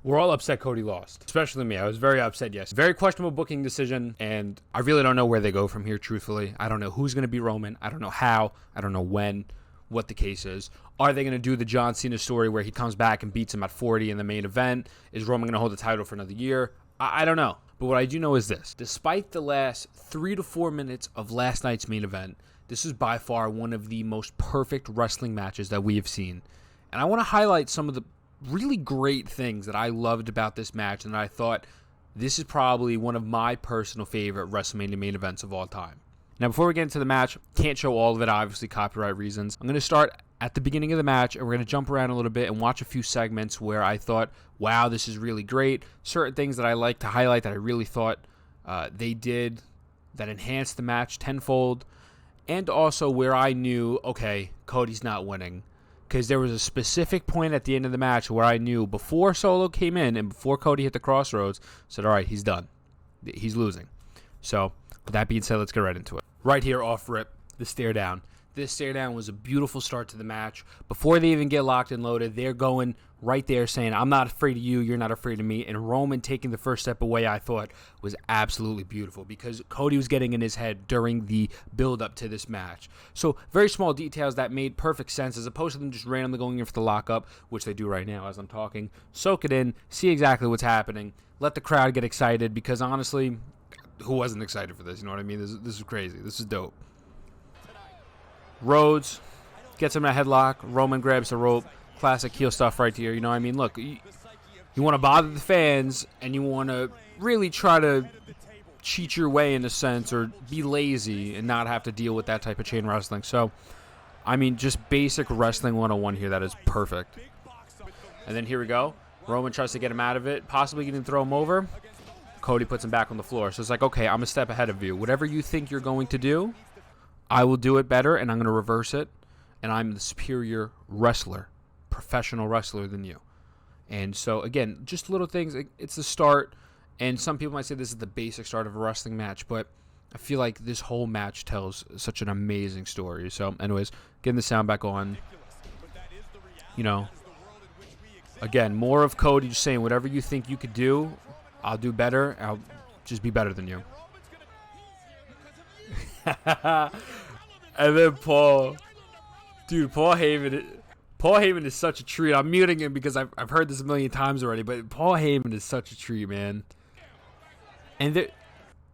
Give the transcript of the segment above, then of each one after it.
We're all upset Cody lost, especially me. I was very upset, yes. Very questionable booking decision, and I really don't know where they go from here, truthfully. I don't know who's going to be Roman. I don't know how. I don't know when, what the case is. Are they going to do the John Cena story where he comes back and beats him at 40 in the main event? Is Roman going to hold the title for another year? I don't know. But what I do know is this. Despite the last 3 to 4 minutes of last night's main event, this is by far one of the most perfect wrestling matches that we have seen. And I want to highlight some of the really great things that I loved about this match, and I thought this is probably one of my personal favorite WrestleMania main events of all time. Now, before we get into the match, can't show all of it, obviously, copyright reasons. I'm going to start at the beginning of the match, and we're going to jump around a little bit and watch a few segments where I thought, wow, this is really great. Certain things that I like to highlight that I really thought they did that enhanced the match tenfold, and also where I knew, okay, Cody's not winning. Because there was a specific point at the end of the match where I knew before Solo came in and before Cody hit the crossroads, I said, all right, he's done. He's losing. So, with that being said, let's get right into it. Right here, off rip, the stare down. This stare down was a beautiful start to the match. Before they even get locked and loaded, they're going right there saying, I'm not afraid of you, you're not afraid of me. And Roman taking the first step away, I thought, was absolutely beautiful because Cody was getting in his head during the build-up to this match. So very small details that made perfect sense as opposed to them just randomly going in for the lockup, which they do right now as I'm talking. Soak it in, see exactly what's happening, let the crowd get excited because honestly, who wasn't excited for this? You know what I mean? This is crazy. This is dope. Rhodes gets him in a headlock. Roman grabs the rope. Classic heel stuff right here. You know what I mean? Look, you want to bother the fans and you want to really try to cheat your way in a sense or be lazy and not have to deal with that type of chain wrestling. So, I mean, just basic wrestling 101 here. That is perfect. And then here we go. Roman tries to get him out of it. Possibly going to throw him over. Cody puts him back on the floor. So it's like, okay, I'm a step ahead of you. Whatever you think you're going to do, I will do it better, and I'm going to reverse it, and I'm the superior wrestler, professional wrestler than you. And so, again, just little things. It's the start, and some people might say this is the basic start of a wrestling match, but I feel like this whole match tells such an amazing story. So, anyways, getting the sound back on. You know, again, more of Cody just saying whatever you think you could do, I'll do better. I'll just be better than you. And then Paul Heyman is such a treat. I'm muting him because I've heard this a million times already, but Paul Heyman is such a treat, man. And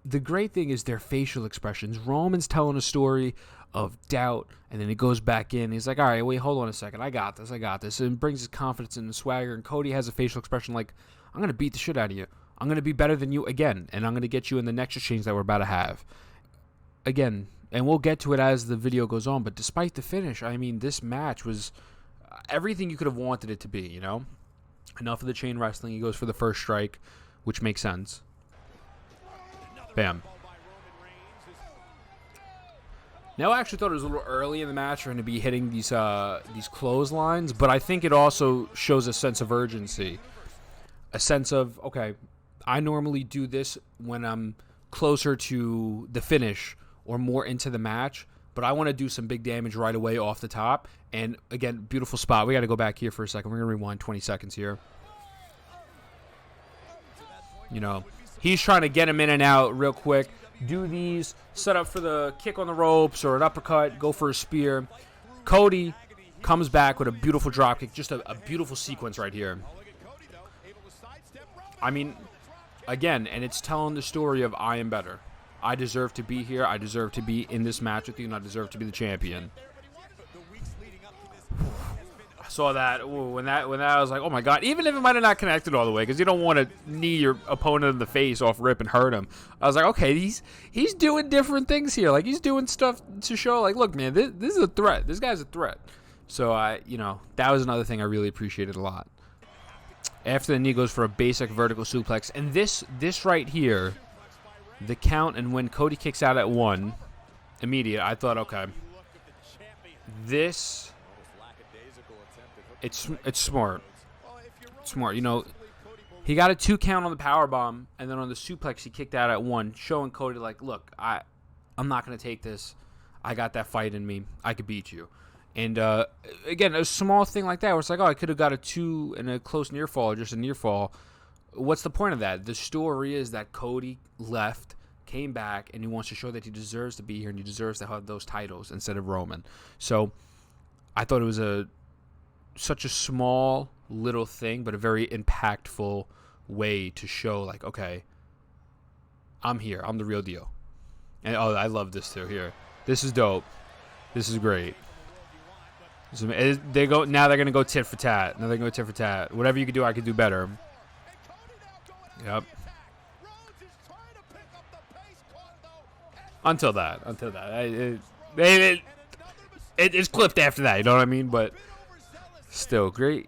the great thing is their facial expressions. Roman's telling a story of doubt, and then he goes back in. He's like, all right, wait, hold on a second. I got this. And brings his confidence and swagger, and Cody has a facial expression like, I'm going to beat the shit out of you. I'm going to be better than you again, and I'm going to get you in the next exchange that we're about to have. Again, and we'll get to it as the video goes on, but despite the finish, I mean, this match was everything you could have wanted it to be, you know? Enough of the chain wrestling. He goes for the first strike, which makes sense. Bam. Now, I actually thought it was a little early in the match for him to be hitting these clotheslines, but I think it also shows a sense of urgency. A sense of, okay, I normally do this when I'm closer to the finish or more into the match, but I want to do some big damage right away off the top. And again, beautiful spot. We got to go back here for a second. We're going to rewind 20 seconds here. You know, he's trying to get him in and out real quick. Do these, set up for the kick on the ropes or an uppercut, go for a spear. Cody comes back with a beautiful dropkick. Just a beautiful sequence right here. I mean, again, and it's telling the story of I am better. I deserve to be here. I deserve to be in this match with you, and I deserve to be the champion. I saw that. Ooh, when that I was like, oh my god. Even if it might have not connected all the way, because you don't want to knee your opponent in the face off rip and hurt him. I was like, okay, he's doing different things here. Like, he's doing stuff to show, like, look, man, this is a threat. This guy's a threat. So that was another thing I really appreciated a lot. After the knee goes for a basic vertical suplex, and this right here, the count, and when Cody kicks out at 1, immediate, I thought, okay, this, it's smart. It's smart. You know, he got a 2 count on the powerbomb, and then on the suplex, he kicked out at 1, showing Cody, like, look, I'm not going to take this. I got that fight in me. I could beat you. And, again, a small thing like that where it's like, oh, I could have got a 2 and a close near fall or just a near fall. What's the point of that? The story is that Cody left, came back, and he wants to show that he deserves to be here and he deserves to have those titles instead of Roman. So I thought it was such a small little thing, but a very impactful way to show, like, okay, I'm here. I'm the real deal. And, oh, I love this too here. This is dope. This is great. Now they're going to go tit for tat. Now they're going to go tit for tat. Whatever you could do, I could do better. Yep. Until that. It's clipped after that. You know what I mean? But still great.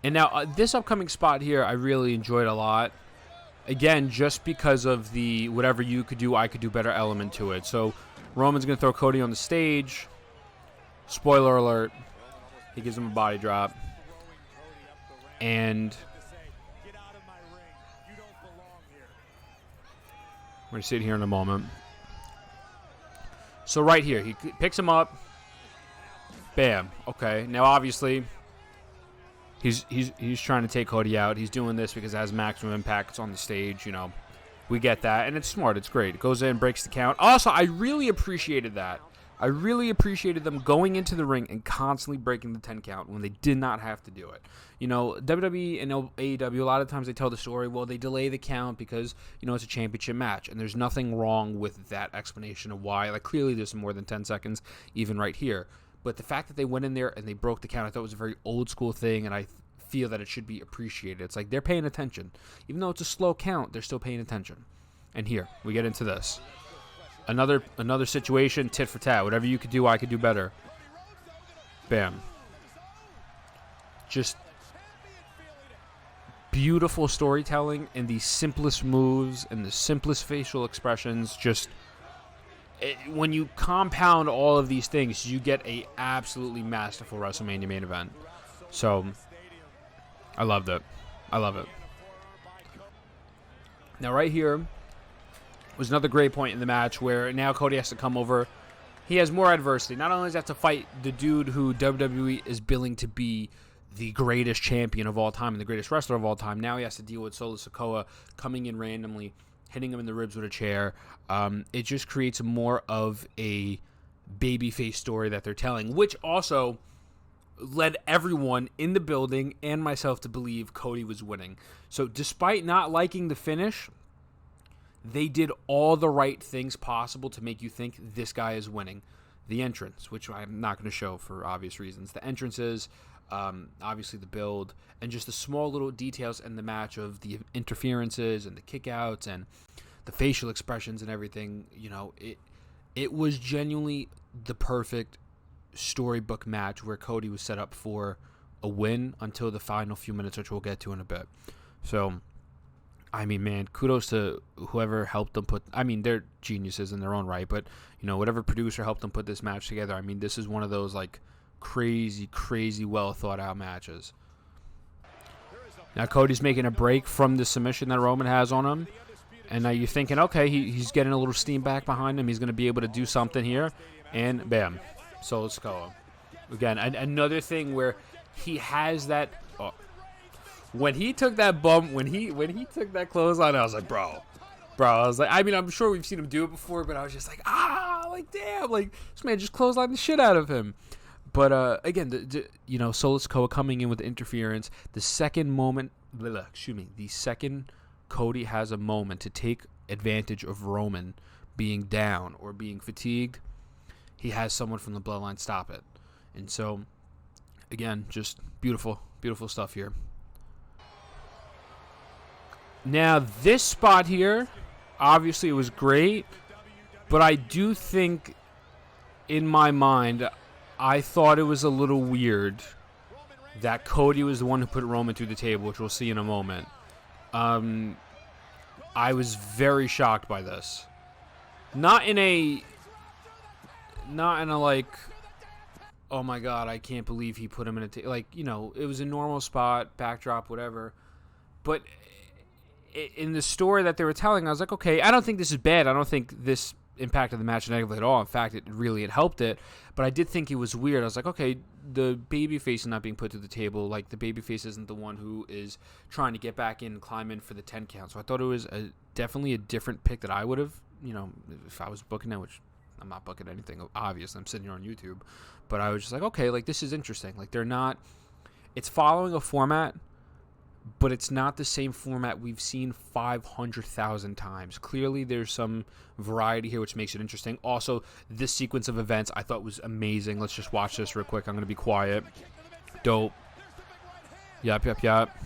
And now this upcoming spot here, I really enjoyed a lot. Again, just because of the whatever you could do, I could do better element to it. So Roman's going to throw Cody on the stage. Spoiler alert, he gives him a body drop. And we're going to sit here in a moment. So right here, he picks him up. Bam. Okay. Now, obviously, he's trying to take Cody out. He's doing this because it has maximum impact. It's on the stage, you know. We get that. And it's smart. It's great. It goes in, breaks the count. Also, I really appreciated that. I really appreciated them going into the ring and constantly breaking the 10 count when they did not have to do it. You know, WWE and AEW, a lot of times they tell the story, well, they delay the count because, you know, it's a championship match. And there's nothing wrong with that explanation of why. Like, clearly there's more than 10 seconds, even right here. But the fact that they went in there and they broke the count, I thought was a very old school thing, and I feel that it should be appreciated. It's like they're paying attention. Even though it's a slow count, they're still paying attention. And here, we get into this. Another situation, tit for tat. Whatever you could do, I could do better. Bam. Just beautiful storytelling and the simplest moves and the simplest facial expressions. Just when you compound all of these things, you get a absolutely masterful WrestleMania main event. So I loved it. I love it. Now right here was another great point in the match where now Cody has to come over. He has more adversity. Not only does he have to fight the dude who WWE is billing to be the greatest champion of all time and the greatest wrestler of all time, now he has to deal with Solo Sikoa coming in randomly, hitting him in the ribs with a chair. It just creates more of a babyface story that they're telling, which also led everyone in the building and myself to believe Cody was winning. So despite not liking the finish, they did all the right things possible to make you think this guy is winning. The entrance, which I'm not going to show for obvious reasons. The entrances, obviously the build, and just the small little details in the match of the interferences and the kickouts and the facial expressions and everything. You know, it was genuinely the perfect storybook match where Cody was set up for a win until the final few minutes, which we'll get to in a bit. So, I mean, man, kudos to whoever helped them put... I mean, they're geniuses in their own right, but, you know, whatever producer helped them put this match together, I mean, this is one of those, like, crazy, well thought out matches. Now, Cody's making a break from the submission that Roman has on him, and now you're thinking, okay, he's getting a little steam back behind him. He's going to be able to do something here, and bam, Solo Sikoa. Again, another thing where he has that... Oh, when he took that bump, when he took that clothesline, I was like, bro. I was like, I mean, I'm sure we've seen him do it before, but I was just like, like, damn, like, this man just clotheslined the shit out of him. But, again, you know, Solo Sikoa coming in with the interference, the second Cody has a moment to take advantage of Roman being down or being fatigued, he has someone from the bloodline stop it. And so, again, just beautiful stuff here. Now, this spot here, obviously it was great, but I do think, in my mind, I thought it was a little weird that Cody was the one who put Roman through the table, which we'll see in a moment. I was very shocked by this. Not in a like, oh my god, I can't believe he put him in a table. Like, you know, it was a normal spot, backdrop, whatever. But in the story that they were telling, I was like, okay, I don't think this is bad. I don't think this impacted the match negatively at all. In fact, it helped it. But I did think it was weird. I was like, okay, the babyface is not being put to the table. Like, the babyface isn't the one who is trying to get back in and climb in for the 10 count. So I thought it was definitely a different pick that I would have, if I was booking it, which I'm not booking anything, obviously. I'm sitting here on YouTube. But I was just like, okay, like, this is interesting. Like, it's following a format, but it's not the same format we've seen 500,000 times. Clearly, there's some variety here, which makes it interesting. Also, this sequence of events I thought was amazing. Let's just watch this real quick. I'm going to be quiet. Dope. Yep.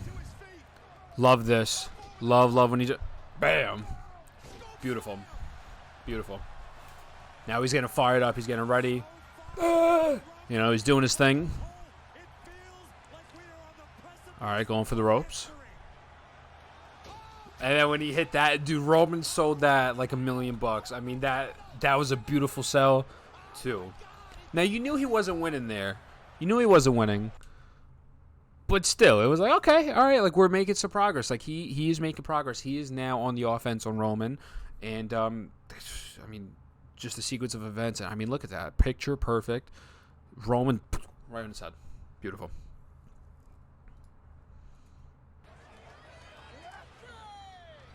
Love this. Love when he bam. Beautiful. Now he's getting fired up. He's getting ready. He's doing his thing. All right, going for the ropes. And then when he hit that, dude, Roman sold that like $1 million. I mean, that was a beautiful sell, too. Now, you knew he wasn't winning there. You knew he wasn't winning. But still, it was like, okay, all right, like, we're making some progress. Like, he is making progress. He is now on the offense on Roman. And, I mean, just the sequence of events. I mean, look at that. Picture perfect. Roman right on his head. Beautiful.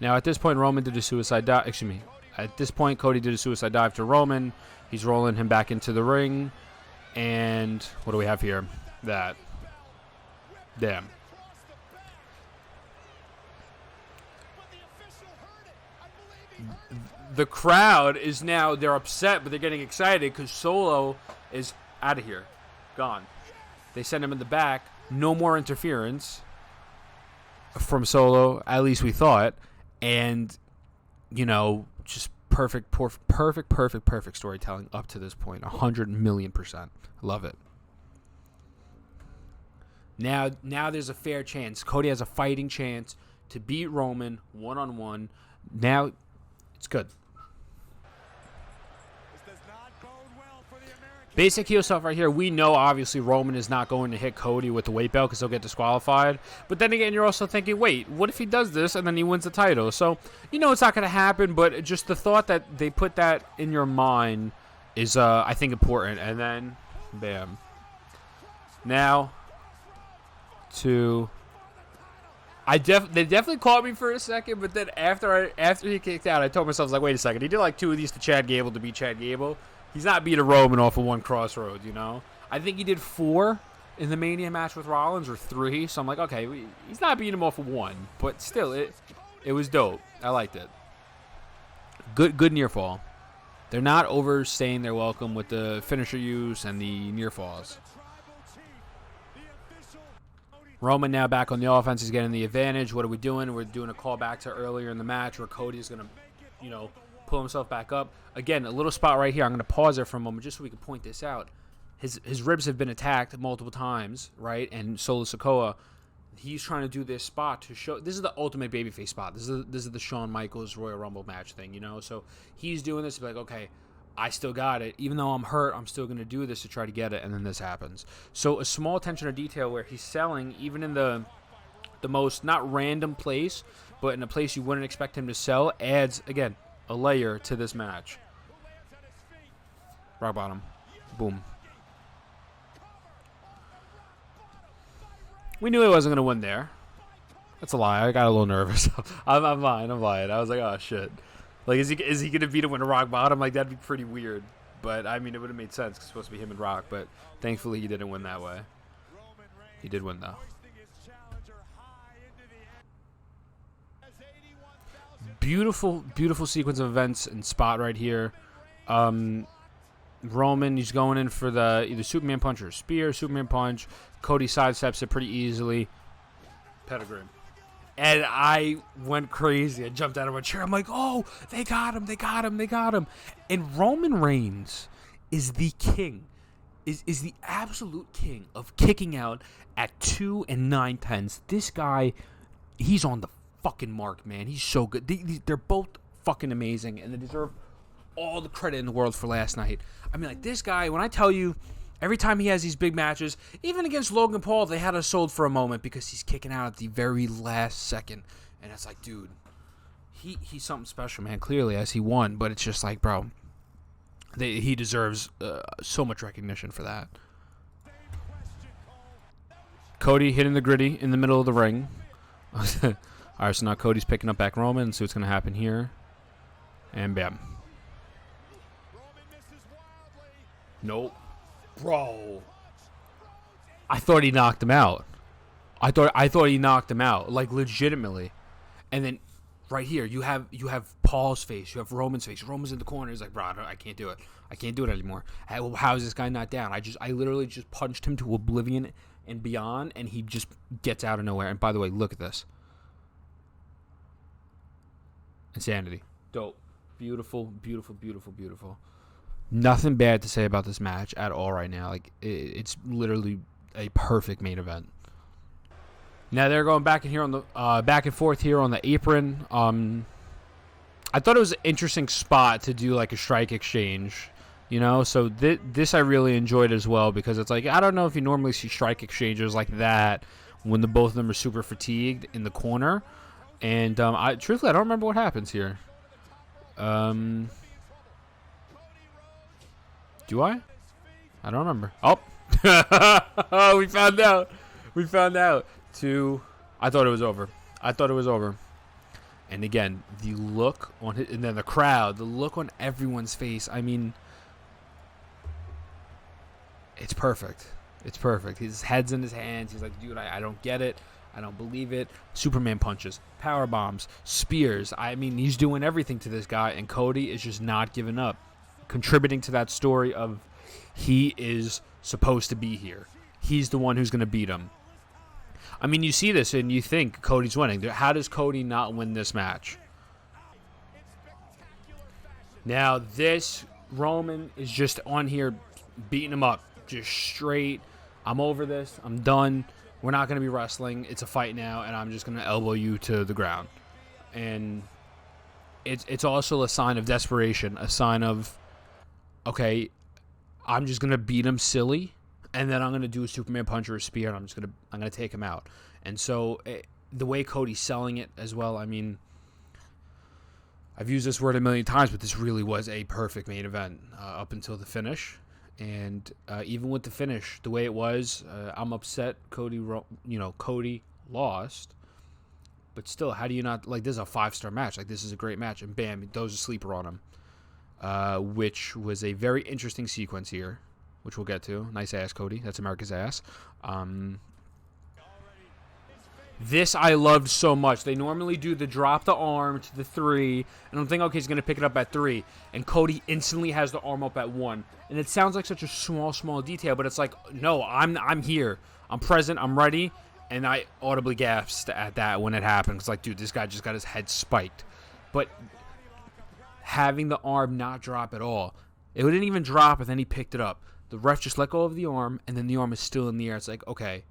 Now, at this point, Roman did a suicide dive. Excuse me. At this point, Cody did a suicide dive to Roman. He's rolling him back into the ring. And what do we have here? That. Damn. The crowd is now, they're upset, but they're getting excited because Solo is out of here. Gone. They send him in the back. No more interference from Solo, at least we thought. And, just perfect storytelling up to this point. 100 million %. Love it. Now there's a fair chance. Cody has a fighting chance to beat Roman one-on-one. Now it's good. Basic heel stuff right here. We know, obviously, Roman is not going to hit Cody with the weight belt because he'll get disqualified. But then again, you're also thinking, wait, what if he does this and then he wins the title? So, it's not going to happen, but just the thought that they put that in your mind is, I think, important. And then, bam. Now, they definitely caught me for a second, but then after he kicked out, I told myself, like, wait a second. He did like 2 of these to Chad Gable to beat Chad Gable. He's not beating Roman off of 1 crossroads, I think he did 4 in the Mania match with Rollins, or 3. So I'm like, okay, he's not beating him off of 1. But still, it was dope. I liked it. Good near fall. They're not overstaying their welcome with the finisher use and the near falls. Roman now back on the offense. He's getting the advantage. What are we doing? We're doing a callback to earlier in the match where Cody's going to, pull himself back up. Again, a little spot right here. I'm going to pause there for a moment just so we can point this out. His ribs have been attacked multiple times, right? And Solo Sikoa, he's trying to do this spot to show. This is the ultimate babyface spot. This is the Shawn Michaels Royal Rumble match thing, So he's doing this to be like, okay, I still got it. Even though I'm hurt, I'm still going to do this to try to get it. And then this happens. So a small attention to detail where he's selling, even in the most not random place, but in a place you wouldn't expect him to sell, adds, again, a layer to this match. Rock bottom. Boom. We knew he wasn't going to win there. That's a lie. I got a little nervous. I'm lying. I was like, oh, shit. Like, is he going to beat him with a rock bottom? Like, that'd be pretty weird. But, I mean, it would have made sense because it's supposed to be him and Rock. But, thankfully, he didn't win that way. He did win, though. Beautiful sequence of events and spot right here. Roman, he's going in for the either Superman punch or spear. Superman punch. Cody sidesteps it pretty easily. Pedigree. And I went crazy. I jumped out of my chair. I'm like, oh, they got him. And Roman Reigns is the king. Is the absolute king of kicking out at 2 9/10. This guy, he's on the fucking mark, man. He's so good. They're both fucking amazing, and they deserve all the credit in the world for last night. I mean, like, this guy, when I tell you, every time he has these big matches, even against Logan Paul, they had us sold for a moment because he's kicking out at the very last second. And it's like, dude, he's something special, man, clearly, as he won. But it's just like, bro, He deserves so much recognition for that. Cody hitting the gritty in the middle of the ring. All right, so now Cody's picking up back Roman. See what's going to happen here. And bam. Nope. Bro. I thought he knocked him out. I thought he knocked him out, like legitimately. And then right here, you have Paul's face, you have Roman's face. Roman's in the corner. He's like, bro, I can't do it. I can't do it anymore. How is this guy not down? I literally just punched him to oblivion and beyond, and he just gets out of nowhere. And by the way, look at this. Insanity. Dope. Beautiful, beautiful, beautiful, beautiful. Nothing bad to say about this match at all right now. Like, it's literally a perfect main event. Now they're going back and forth here on the apron. I thought it was an interesting spot to do like a strike exchange, you know. So this I really enjoyed as well, because it's like, I don't know if you normally see strike exchanges like that when the both of them are super fatigued in the corner. And truthfully, I don't remember what happens here. Do I? I don't remember. Oh, we found out. We found out. I thought it was over. And again, the look on his, and then the crowd, the look on everyone's face. I mean, it's perfect. It's perfect. His head's in his hands. He's like, dude, I don't get it. I don't believe it. Superman punches, power bombs, spears. I mean, he's doing everything to this guy, and Cody is just not giving up, contributing to that story of he is supposed to be here. He's the one who's going to beat him. I mean, you see this and you think Cody's winning. How does Cody not win this match? Now, this Roman is just on here beating him up. Just straight. I'm over this. I'm done. We're not going to be wrestling. It's a fight now, and I'm just going to elbow you to the ground. And it's also a sign of desperation. A sign of, okay, I'm just going to beat him silly. And then I'm going to do a Superman punch or a spear, and I'm going to take him out. And so the way Cody's selling it as well, I mean, I've used this word a million times, but this really was a perfect main event up until the finish. And even with the finish, the way it was, I'm upset Cody lost. But still, how do you not, like, this is a 5-star match. Like, this is a great match. And bam, he throws a sleeper on him, which was a very interesting sequence here, which we'll get to. Nice ass, Cody. That's America's ass. This I loved so much. They normally do the drop the arm to the 3, and I'm thinking, okay, he's going to pick it up at 3, and Cody instantly has the arm up at 1. And it sounds like such a small detail, but it's like, no, I'm here. I'm present. I'm ready. And I audibly gasped at that when it happened. It's like, dude, this guy just got his head spiked. But having the arm not drop at all, it didn't even drop, and then he picked it up. The ref just let go of the arm, and then the arm is still in the air. It's like, okay,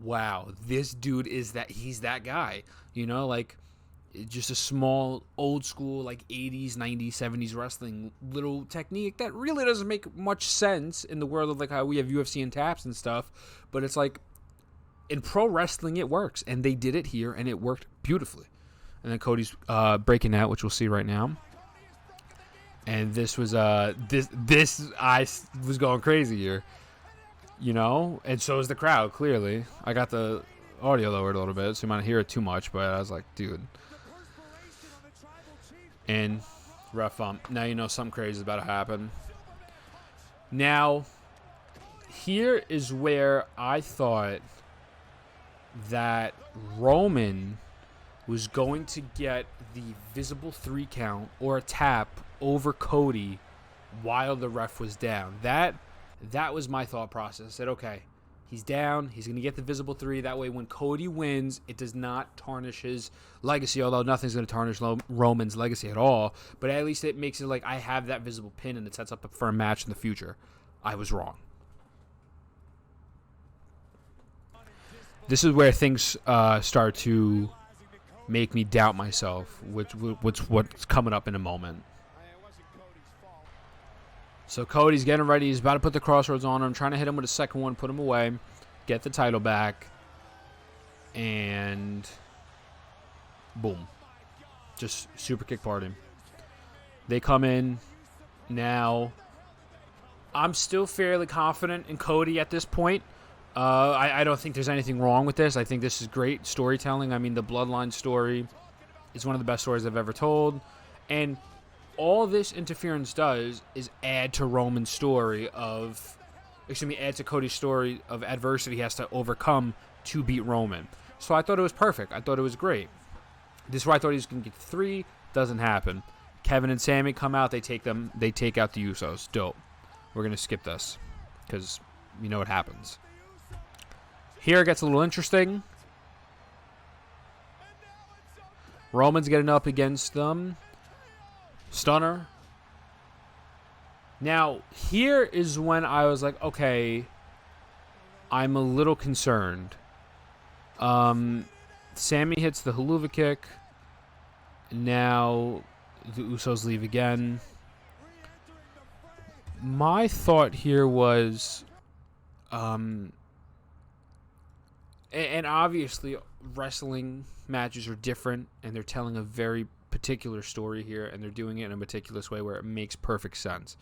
wow, this dude he's that guy. You know, like, just a small, old school, like, 80s, 90s, 70s wrestling little technique that really doesn't make much sense in the world of, like, how we have UFC and taps and stuff. But it's like, in pro wrestling, it works. And they did it here, and it worked beautifully. And then Cody's breaking out, which we'll see right now. And this was I was going crazy here, you know, and so is the crowd. Clearly, I got the audio lowered a little bit, so you might hear it too much. But I was like, dude. And ref now you know something crazy is about to happen. Now, here is where I thought that Roman was going to get the visible 3 count or a tap over Cody while the ref was down. That was my thought process. I said, okay, he's down. He's going to get the visible 3. That way when Cody wins, it does not tarnish his legacy, although nothing's going to tarnish Roman's legacy at all. But at least it makes it like I have that visible pin, and it sets up for a match in the future. I was wrong. This is where things start to make me doubt myself, what's coming up in a moment. So Cody's getting ready. He's about to put the crossroads on him, trying to hit him with a second one, put him away, get the title back, and boom. Just super kick party. They come in, Now, I'm still fairly confident in Cody at this point. I don't think there's anything wrong with this. I think this is great storytelling. I mean, the Bloodline story is one of the best stories I've ever told. And all this interference does is add to Roman's story add to Cody's story of adversity he has to overcome to beat Roman. So I thought it was perfect. I thought it was great. This is where I thought he was going to get 3. Doesn't happen. Kevin and Sammy come out. They take out the Usos. Dope. We're going to skip this because you know what happens. Here it gets a little interesting. Roman's getting up against them. Stunner. Now, here is when I was like, okay, I'm a little concerned. Sammy hits the haluva kick. Now, the Usos leave again. My thought here was, and obviously wrestling matches are different, and they're telling a very particular story here, and they're doing it in a meticulous way where it makes perfect sense.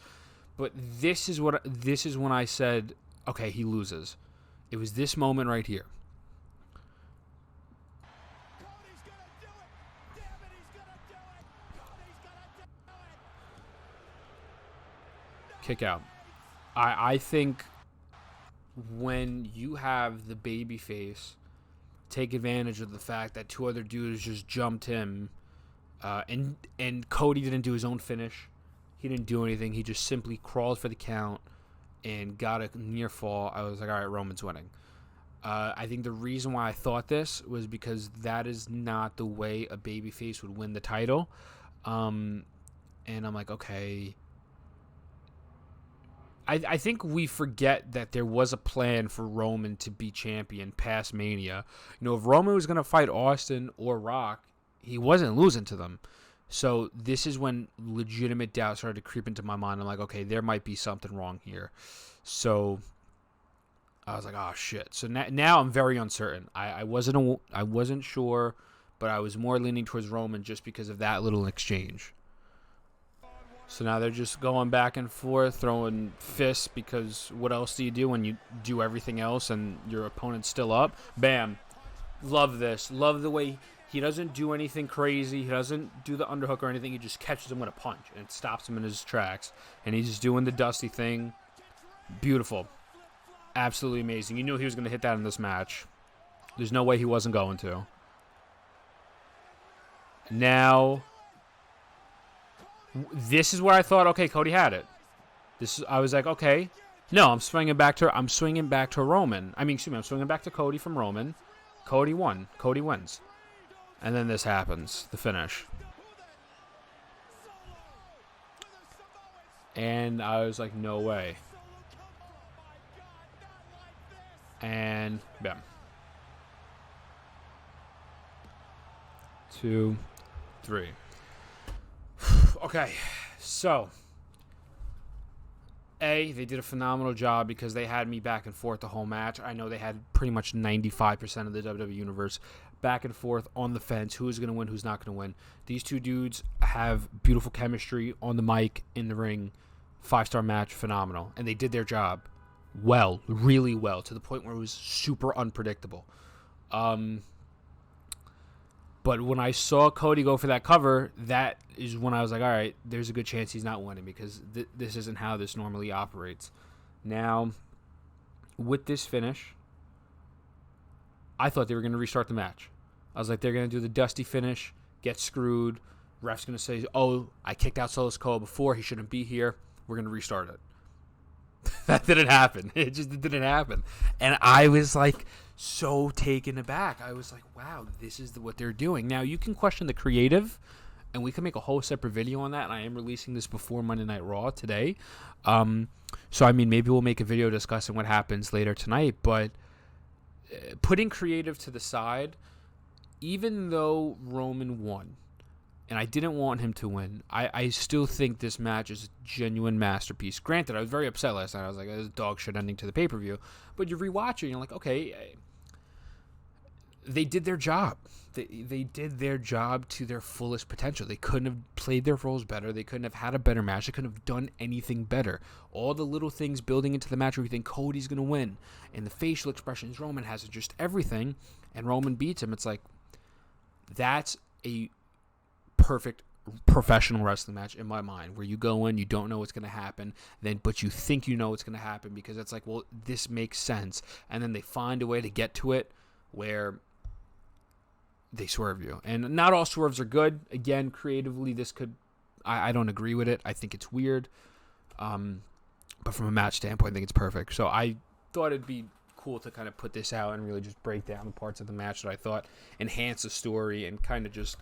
But this is when I said, okay, he loses. It was this moment right here. Kick out. I think when you have the babyface take advantage of the fact that 2 other dudes just jumped him, and Cody didn't do his own finish. He didn't do anything. He just simply crawled for the count and got a near fall. I was like, all right, Roman's winning. I think the reason why I thought this was because that is not the way a babyface would win the title. And I'm like, okay. I think we forget that there was a plan for Roman to be champion past Mania. You know, if Roman was going to fight Austin or Rock, he wasn't losing to them. So this is when legitimate doubt started to creep into my mind. I'm like, okay, there might be something wrong here. So I was like, oh shit. So now I'm very uncertain. I wasn't sure, but I was more leaning towards Roman just because of that little exchange. So now they're just going back and forth, throwing fists, because what else do you do when you do everything else and your opponent's still up? Bam. Love this. Love the way he doesn't do anything crazy. He doesn't do the underhook or anything. He just catches him with a punch and it stops him in his tracks. And he's just doing the Dusty thing. Beautiful. Absolutely amazing. You knew he was going to hit that in this match. There's no way he wasn't going to. Now, this is where I thought, okay, Cody had it. I was like, okay. No, I'm swinging back to Roman. I'm swinging back to Cody from Roman. Cody won. Cody wins. And then this happens, the finish. And I was like, no way. And bam. 2, 3. Okay, so they did a phenomenal job because they had me back and forth the whole match. I know they had pretty much 95% of the WWE Universe back and forth on the fence. Who's going to win, who's not going to win. These two dudes have beautiful chemistry on the mic, in the ring. 5-star match, phenomenal. And they did their job well, really well, to the point where it was super unpredictable. But when I saw Cody go for that cover, that is when I was like, all right, there's a good chance he's not winning because this isn't how this normally operates. Now, with this finish, I thought they were going to restart the match. I was like, they're going to do the Dusty finish, get screwed. Ref's going to say, oh, I kicked out Solo Sikoa before. He shouldn't be here. We're going to restart it. That didn't happen. It just didn't happen. And I was like so taken aback. I was like, wow, this is what they're doing. Now, you can question the creative, and we can make a whole separate video on that, and I am releasing this before Monday Night Raw today. So, I mean, maybe we'll make a video discussing what happens later tonight, but putting creative to the side, even though Roman won, and I didn't want him to win, I still think this match is a genuine masterpiece. Granted, I was very upset last night. I was like, this is dog shit ending to the pay-per-view. But you rewatch it, and you're like, okay, they did their job. They did their job to their fullest potential. They couldn't have played their roles better. They couldn't have had a better match. They couldn't have done anything better. All the little things building into the match where you think Cody's going to win, and the facial expressions Roman has, just everything, and Roman beats him. It's like, that's a perfect professional wrestling match in my mind, where you go in, you don't know what's going to happen, but you think you know what's going to happen, because it's like, well, this makes sense, and then they find a way to get to it where they swerve you. And not all swerves are good. Again, creatively, this could, I don't agree with it. I think it's weird, but from a match standpoint, I think it's perfect. So I thought it'd be cool to kind of put this out and really just break down the parts of the match that I thought enhance the story, and kind of just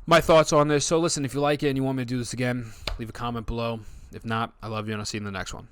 my thoughts on this. So listen, if you like it and you want me to do this again, leave a comment below. If not, I love you, and I'll see you in the next one.